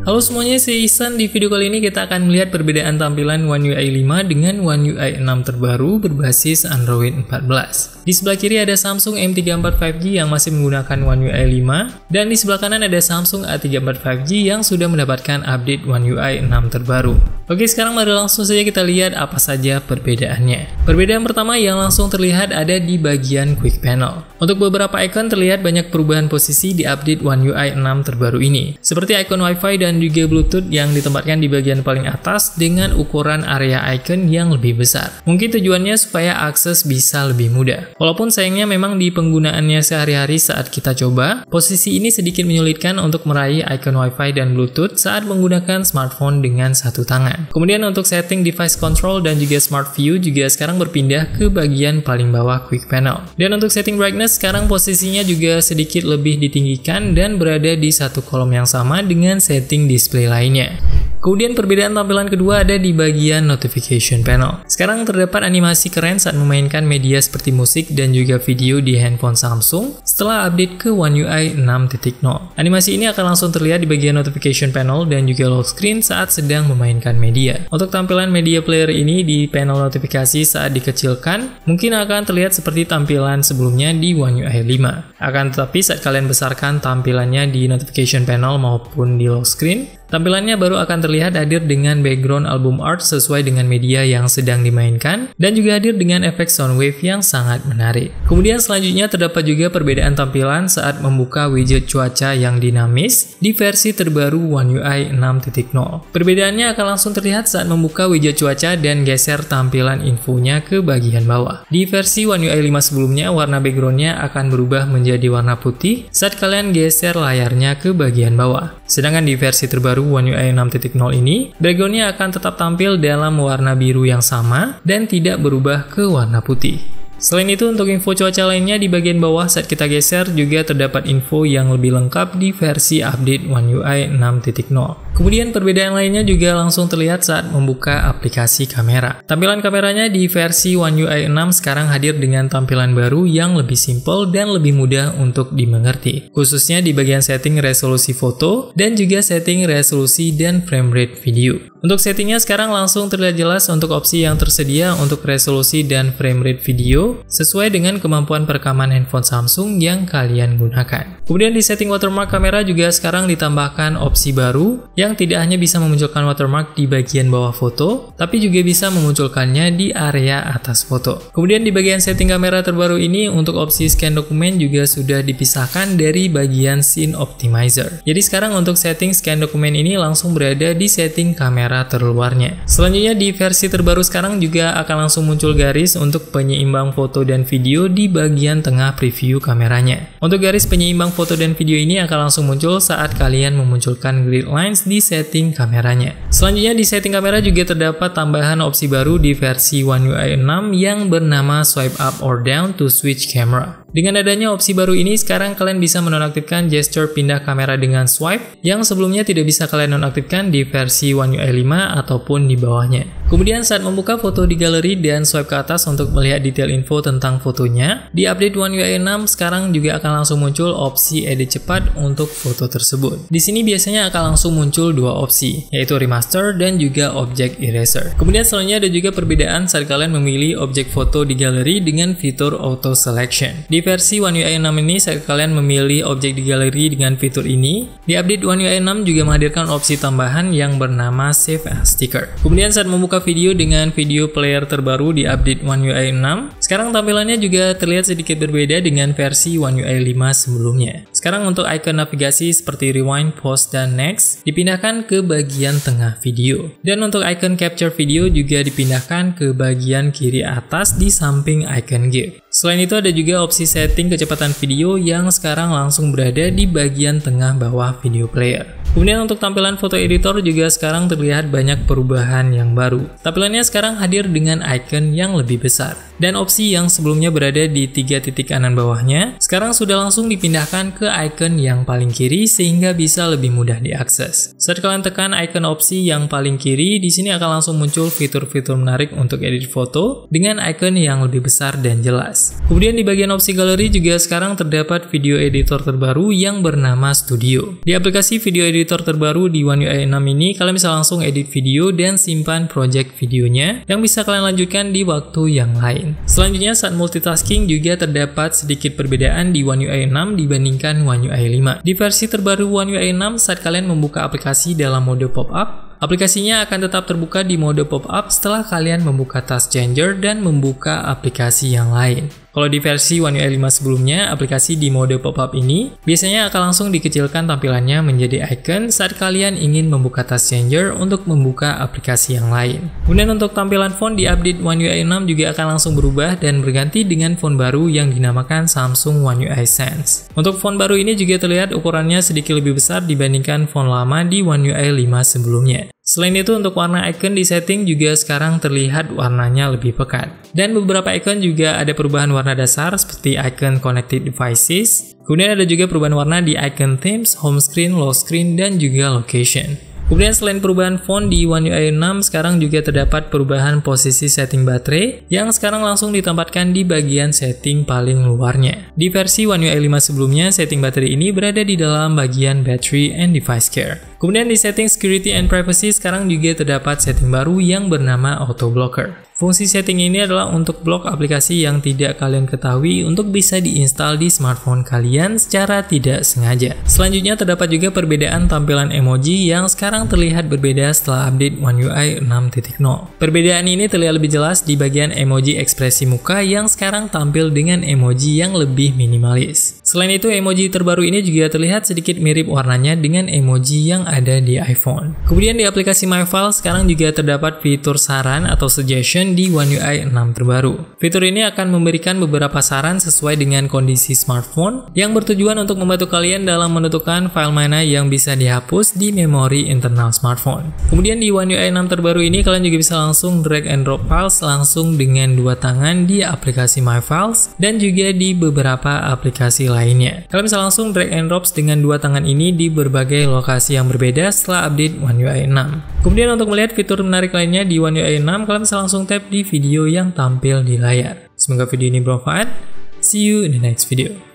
Halo semuanya, saya Ihsan. Di video kali ini kita akan melihat perbedaan tampilan One UI 5 dengan One UI 6 terbaru berbasis Android 14. Di sebelah kiri ada Samsung M34 5G yang masih menggunakan One UI 5, dan di sebelah kanan ada Samsung A34 5G yang sudah mendapatkan update One UI 6 terbaru. Oke, sekarang mari langsung saja kita lihat apa saja perbedaannya. Perbedaan pertama yang langsung terlihat ada di bagian Quick Panel. Untuk beberapa icon terlihat banyak perubahan posisi di update One UI 6 terbaru ini, seperti icon Wi-Fi dan juga Bluetooth yang ditempatkan di bagian paling atas dengan ukuran area icon yang lebih besar. Mungkin tujuannya supaya akses bisa lebih mudah. Walaupun sayangnya memang di penggunaannya sehari-hari saat kita coba, posisi ini sedikit menyulitkan untuk meraih icon Wi-Fi dan Bluetooth saat menggunakan smartphone dengan satu tangan. Kemudian untuk setting device control dan juga smart view juga sekarang berpindah ke bagian paling bawah Quick Panel. Dan untuk setting brightness sekarang posisinya juga sedikit lebih ditinggikan dan berada di satu kolom yang sama dengan setting display lainnya. Kemudian perbedaan tampilan kedua ada di bagian notification panel. Sekarang terdapat animasi keren saat memainkan media seperti musik dan juga video di handphone Samsung setelah update ke One UI 6.0. Animasi ini akan langsung terlihat di bagian notification panel dan juga lock screen saat sedang memainkan media. Untuk tampilan media player ini di panel notifikasi saat dikecilkan, mungkin akan terlihat seperti tampilan sebelumnya di One UI 5. Akan tetapi saat kalian besarkan tampilannya di notification panel maupun di lock screen, tampilannya baru akan terlihat hadir dengan background album art sesuai dengan media yang sedang dimainkan dan juga hadir dengan efek sound wave yang sangat menarik. Kemudian selanjutnya terdapat juga perbedaan tampilan saat membuka widget cuaca yang dinamis di versi terbaru One UI 6.0. Perbedaannya akan langsung terlihat saat membuka widget cuaca dan geser tampilan infonya ke bagian bawah. Di versi One UI 5 sebelumnya, warna backgroundnya akan berubah menjadi warna putih saat kalian geser layarnya ke bagian bawah. Sedangkan di versi terbaru One UI 6.0 ini, backgroundnya akan tetap tampil dalam warna biru yang sama dan tidak berubah ke warna putih. Selain itu, untuk info cuaca lainnya di bagian bawah saat kita geser juga terdapat info yang lebih lengkap di versi update One UI 6.0. Kemudian perbedaan lainnya juga langsung terlihat saat membuka aplikasi kamera. Tampilan kameranya di versi One UI 6 sekarang hadir dengan tampilan baru yang lebih simpel dan lebih mudah untuk dimengerti, khususnya di bagian setting resolusi foto dan juga setting resolusi dan frame rate video. Untuk settingnya sekarang langsung terlihat jelas untuk opsi yang tersedia untuk resolusi dan frame rate video sesuai dengan kemampuan perekaman handphone Samsung yang kalian gunakan. Kemudian di setting watermark kamera juga sekarang ditambahkan opsi baru yang tidak hanya bisa memunculkan watermark di bagian bawah foto, tapi juga bisa memunculkannya di area atas foto. Kemudian di bagian setting kamera terbaru ini untuk opsi scan dokumen juga sudah dipisahkan dari bagian scene optimizer. Jadi sekarang untuk setting scan dokumen ini langsung berada di setting kamera terluarnya. Selanjutnya di versi terbaru sekarang juga akan langsung muncul garis untuk penyeimbang foto dan video di bagian tengah preview kameranya. Untuk garis penyeimbang foto dan video ini akan langsung muncul saat kalian memunculkan grid lines di setting kameranya. Selanjutnya di setting kamera juga terdapat tambahan opsi baru di versi One UI 6 yang bernama swipe up or down to switch camera. Dengan adanya opsi baru ini, sekarang kalian bisa menonaktifkan gesture pindah kamera dengan swipe yang sebelumnya tidak bisa kalian nonaktifkan di versi One UI 5 ataupun di bawahnya. Kemudian saat membuka foto di galeri dan swipe ke atas untuk melihat detail info tentang fotonya, di update One UI 6 sekarang juga akan langsung muncul opsi edit cepat untuk foto tersebut. Di sini biasanya akan langsung muncul dua opsi, yaitu remaster dan juga object eraser. Kemudian selanjutnya ada juga perbedaan saat kalian memilih objek foto di galeri dengan fitur auto selection. Di versi One UI 6 ini saat kalian memilih objek di galeri dengan fitur ini, di update One UI 6 juga menghadirkan opsi tambahan yang bernama save as sticker. Kemudian saat membuka video dengan video player terbaru di update One UI 6, sekarang tampilannya juga terlihat sedikit berbeda dengan versi One UI 5 sebelumnya. Sekarang untuk icon navigasi seperti rewind, pause, dan next dipindahkan ke bagian tengah video. Dan untuk icon capture video juga dipindahkan ke bagian kiri atas di samping icon GIF. Selain itu ada juga opsi setting kecepatan video yang sekarang langsung berada di bagian tengah bawah video player. Kemudian untuk tampilan foto editor juga sekarang terlihat banyak perubahan yang baru. Tampilannya sekarang hadir dengan icon yang lebih besar. dan opsi yang sebelumnya berada di 3 titik kanan bawahnya, sekarang sudah langsung dipindahkan ke icon yang paling kiri sehingga bisa lebih mudah diakses. Saat kalian tekan icon opsi yang paling kiri, di sini akan langsung muncul fitur-fitur menarik untuk edit foto dengan icon yang lebih besar dan jelas. Kemudian di bagian opsi galeri juga sekarang terdapat video editor terbaru yang bernama Studio. Di aplikasi video editor terbaru di One UI 6 ini, kalian bisa langsung edit video dan simpan project videonya yang bisa kalian lanjutkan di waktu yang lain. Selanjutnya, saat multitasking juga terdapat sedikit perbedaan di One UI 6 dibandingkan One UI 5. Di versi terbaru One UI 6, saat kalian membuka aplikasi dalam mode pop-up, aplikasinya akan tetap terbuka di mode pop-up setelah kalian membuka task changer dan membuka aplikasi yang lain. Kalau di versi One UI 5 sebelumnya, aplikasi di mode pop-up ini biasanya akan langsung dikecilkan tampilannya menjadi icon saat kalian ingin membuka task changer untuk membuka aplikasi yang lain. Kemudian untuk tampilan font di update One UI 6 juga akan langsung berubah dan berganti dengan font baru yang dinamakan Samsung One UI Sans. Untuk font baru ini juga terlihat ukurannya sedikit lebih besar dibandingkan font lama di One UI 5 sebelumnya. Selain itu, untuk warna icon di setting juga sekarang terlihat warnanya lebih pekat. Dan beberapa icon juga ada perubahan warna dasar seperti icon connected devices. Kemudian ada juga perubahan warna di icon themes, home screen, lock screen, dan juga location. Kemudian selain perubahan font di One UI 6, sekarang juga terdapat perubahan posisi setting baterai yang sekarang langsung ditempatkan di bagian setting paling luarnya. Di versi One UI 5 sebelumnya, setting baterai ini berada di dalam bagian Battery and Device Care. Kemudian di setting Security and Privacy sekarang juga terdapat setting baru yang bernama Auto Blocker. Fungsi setting ini adalah untuk blok aplikasi yang tidak kalian ketahui untuk bisa diinstal di smartphone kalian secara tidak sengaja. Selanjutnya terdapat juga perbedaan tampilan emoji yang sekarang terlihat berbeda setelah update One UI 6.0. Perbedaan ini terlihat lebih jelas di bagian emoji ekspresi muka yang sekarang tampil dengan emoji yang lebih minimalis. Selain itu, emoji terbaru ini juga terlihat sedikit mirip warnanya dengan emoji yang ada di iPhone. Kemudian di aplikasi My File sekarang juga terdapat fitur saran atau suggestion di One UI 6 terbaru. Fitur ini akan memberikan beberapa saran sesuai dengan kondisi smartphone yang bertujuan untuk membantu kalian dalam menentukan file mana yang bisa dihapus di memori internal smartphone. Kemudian di One UI 6 terbaru ini kalian juga bisa langsung drag and drop files langsung dengan dua tangan di aplikasi My Files dan juga di beberapa aplikasi lainnya. Kalian bisa langsung drag and drop dengan dua tangan ini di berbagai lokasi yang berbeda setelah update One UI 6. Kemudian untuk melihat fitur menarik lainnya di One UI 6, kalian bisa langsung tap di video yang tampil di layar. Semoga video ini bermanfaat. See you in the next video.